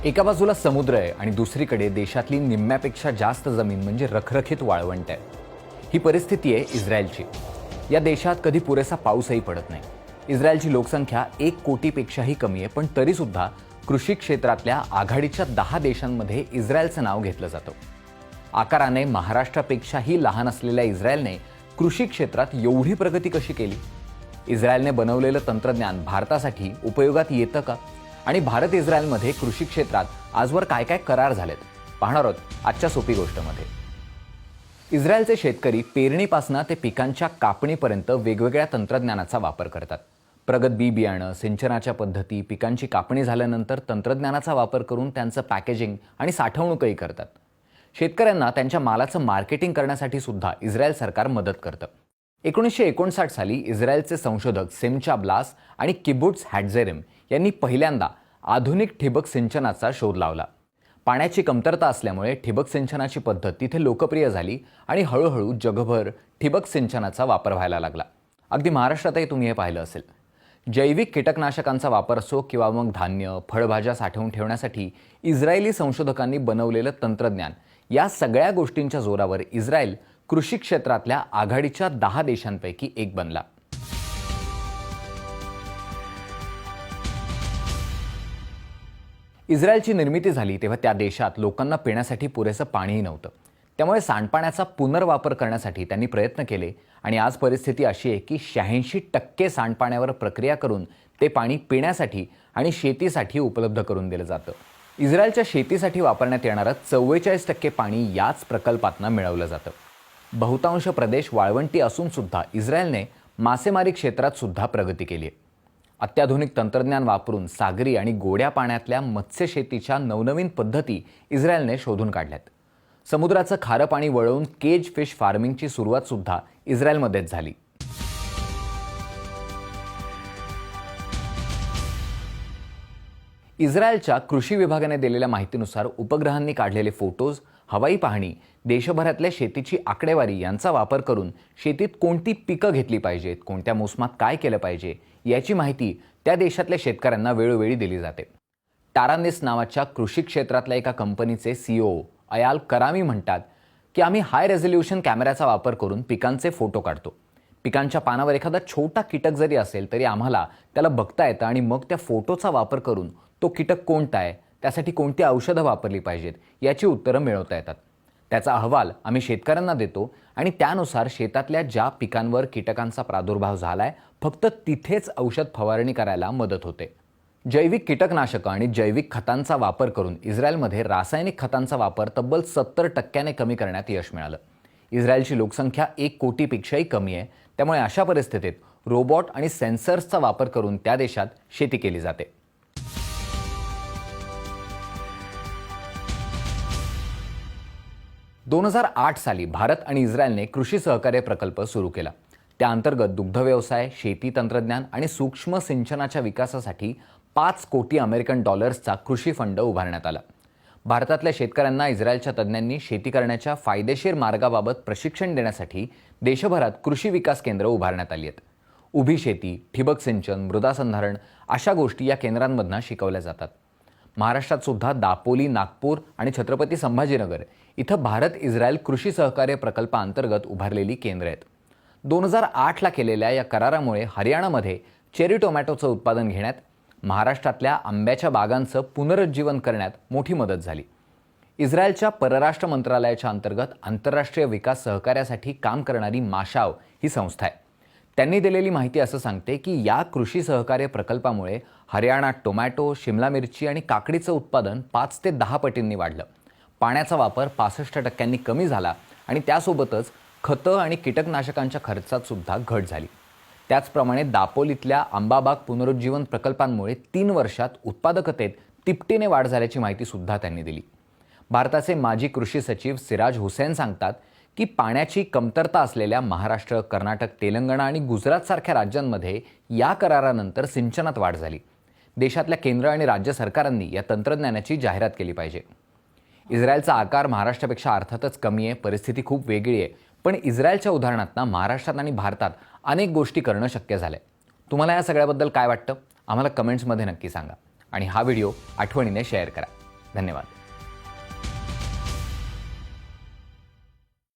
एका बाजूला समुद्र आहे आणि दुसरीकडे देशातली निम्म्यापेक्षा जास्त जमीन म्हणजे रखरखीत वाळवंट आहे. ही परिस्थिती आहे इस्रायलची. या देशात कधी पुरेसा पाऊसही पडत नाही. इस्रायलची लोकसंख्या 1 कोटीपेक्षाही कमी आहे, पण तरीसुद्धा कृषी क्षेत्रातल्या आघाडीच्या 10 देशांमध्ये इस्रायलचं नाव घेतलं जातं. आकाराने महाराष्ट्रापेक्षाही लहान असलेल्या इस्रायलने कृषी क्षेत्रात एवढी प्रगती कशी केली? इस्रायलने बनवलेलं तंत्रज्ञान भारतासाठी उपयोगात येतं का? आणि भारत इस्रायलमध्ये कृषी क्षेत्रात आजवर काय काय करार झालेत पाहणार आहोत आजच्या सोपी गोष्टमध्ये. इस्रायलचे शेतकरी पेरणीपासून ते पिकांच्या कापणीपर्यंत वेगवेगळ्या तंत्रज्ञानाचा वापर करतात. प्रगत बी बियाणं, सिंचनाच्या पद्धती, पिकांची कापणी झाल्यानंतर तंत्रज्ञानाचा वापर करून त्यांचं पॅकेजिंग आणि साठवणूकही करतात. शेतकऱ्यांना त्यांच्या मालाचं मार्केटिंग करण्यासाठी सुद्धा इस्रायल सरकार मदत करतं. 1959 साली इस्रायलचे संशोधक सेमचा ब्लास आणि किबुट्स हॅटझेरिम यांनी पहिल्यांदा आधुनिक ठिबक सिंचनाचा शोध लावला. पाण्याची कमतरता असल्यामुळे ठिबक सिंचनाची पद्धत तिथे लोकप्रिय झाली आणि हळूहळू जगभर ठिबक सिंचनाचा वापर व्हायला लागला. अगदी महाराष्ट्रातही तुम्ही हे पाहिलं असेल. जैविक कीटकनाशकांचा वापर असो किंवा मग धान्य, फळभाज्या साठवून ठेवण्यासाठी इस्रायली संशोधकांनी बनवलेलं तंत्रज्ञान, या सगळ्या गोष्टींच्या जोरावर इस्रायल कृषी क्षेत्रातल्या आघाडीच्या 10 देशांपैकी एक बनला. इस्रायलची निर्मिती झाली तेव्हा त्या देशात लोकांना पिण्यासाठी पुरेसं पाणीही नव्हतं. त्यामुळे सांडपाण्याचा पुनर्वापर करण्यासाठी त्यांनी प्रयत्न केले आणि आज परिस्थिती अशी आहे की 86% सांडपाण्यावर प्रक्रिया करून ते पाणी पिण्यासाठी आणि शेतीसाठी उपलब्ध करून दिलं जातं. इस्रायलच्या शेतीसाठी वापरण्यात येणारं 44% पाणी याच प्रकल्पातनं मिळवलं जातं. बहुतांश प्रदेश वाळवंटी असून सुद्धा इस्रायलने मासेमारी क्षेत्रात सुद्धा प्रगती केली आहे. अत्याधुनिक तंत्रज्ञान वापरून सागरी आणि गोड्या पाण्यातल्या मत्स्यशेतीच्या नवनवीन पद्धती इस्रायलने शोधून काढल्यात. समुद्राचं खारं पाणी वळवून केज फिश फार्मिंगची सुरुवात सुद्धा इस्रायलमध्येच झाली. इस्रायलच्या कृषी विभागाने दिलेल्या माहितीनुसार उपग्रहांनी काढलेले फोटोज, हवाई पाहणी, देशभरातल्या शेतीची आकडेवारी यांचा वापर करून शेतीत कोणती पिकं घेतली पाहिजेत, कोणत्या मोसमात काय केलं पाहिजे याची माहिती त्या देशातल्या शेतकऱ्यांना वेळोवेळी दिली जाते. टारानिस नावाच्या कृषी क्षेत्रातल्या एका कंपनीचे CEO अयाल करामी म्हणतात की आम्ही हाय रेझोल्युशन कॅमेऱ्याचा वापर करून पिकांचे फोटो काढतो. पिकांच्या पानावर एखादा छोटा कीटक जरी असेल तरी आम्हाला त्याला बघता येतं आणि मग त्या फोटोचा वापर करून तो कीटक कोणता आहे, त्यासाठी कोणती औषधं वापरली पाहिजेत याची उत्तरं मिळवता येतात. त्याचा अहवाल आम्ही शेतकऱ्यांना देतो आणि त्यानुसार शेतातल्या ज्या पिकांवर कीटकांचा प्रादुर्भाव झालाय फक्त तिथेच औषध फवारणी करायला मदत होते. जैविक कीटकनाशकं आणि जैविक खतांचा वापर करून इस्रायलमध्ये रासायनिक खतांचा वापर तब्बल 70% कमी करण्यात यश मिळालं. इस्रायलची लोकसंख्या 1 कोटीपेक्षाही कमी आहे. त्यामुळे अशा परिस्थितीत रोबोट आणि सेन्सर्सचा वापर करून त्या देशात शेती केली जाते. दोन 2008 साली भारत आणि इस्रायलने कृषी सहकार्य प्रकल्प सुरू केला. त्या अंतर्गत दुग्धव्यवसाय, शेती तंत्रज्ञान आणि सूक्ष्म सिंचनाच्या विकासासाठी $5 कोटी चा कृषी फंड उभारण्यात आला. भारतातल्या शेतकऱ्यांना इस्रायलच्या तज्ज्ञांनी शेती करण्याच्या फायदेशीर मार्गाबाबत प्रशिक्षण देण्यासाठी देशभरात कृषी विकास केंद्र उभारण्यात आली आहेत. उभी शेती, ठिबक सिंचन, मृदा संधारण अशा गोष्टी या केंद्रांमधून शिकवल्या जातात. महाराष्ट्रात सुद्धा दापोली, नागपूर आणि छत्रपती संभाजीनगर इथं भारत इस्रायल कृषी सहकार्य प्रकल्पाअंतर्गत उभारलेली केंद्र आहेत. 2008ला केलेल्या या करारामुळे हरियाणामध्ये चेरी टोमॅटोचं उत्पादन घेण्यात, महाराष्ट्रातल्या आंब्याच्या बागांचं पुनरुज्जीवन करण्यात मोठी मदत झाली. इस्रायलच्या परराष्ट्र मंत्रालयाच्या अंतर्गत आंतरराष्ट्रीय विकास सहकार्यासाठी काम करणारी माशाव ही संस्था आहे. त्यांनी दिलेली माहिती असं सांगते की या कृषी सहकार्य प्रकल्पामुळे हरियाणात टोमॅटो, शिमला मिरची आणि काकडीचं उत्पादन 5 ते 10 पटींनी वाढलं. पाण्याचा वापर 65% कमी झाला आणि त्यासोबतच खतं आणि कीटकनाशकांच्या खर्चात सुद्धा घट झाली. त्याचप्रमाणे दापोलीतल्या आंबाबाग पुनरुज्जीवन प्रकल्पांमुळे 3 वर्षात उत्पादकतेत तिपटीने वाढ झाल्याची माहिती सुद्धा त्यांनी दिली. भारताचे माजी कृषी सचिव सिराज हुसैन सांगतात की पाण्याची कमतरता असलेल्या महाराष्ट्र, कर्नाटक, तेलंगणा आणि गुजरातसारख्या राज्यांमध्ये या करारानंतर सिंचनात वाढ झाली. देशातल्या केंद्र आणि राज्य सरकारांनी या तंत्रज्ञानाची जाहिरात केली पाहिजे. इस्रायलचा आकार महाराष्ट्रापेक्षा अर्थातच कमी आहे, परिस्थिती खूप वेगळी आहे. पण इस्रायलच्या उदाहरणातनं महाराष्ट्रात आणि भारतात अनेक गोष्टी करणं शक्य झालंय. तुम्हाला या सगळ्याबद्दल काय वाटतं? आम्हाला कमेंट्समध्ये नक्की सांगा आणि हा व्हिडिओ आठवणीने शेअर करा. धन्यवाद.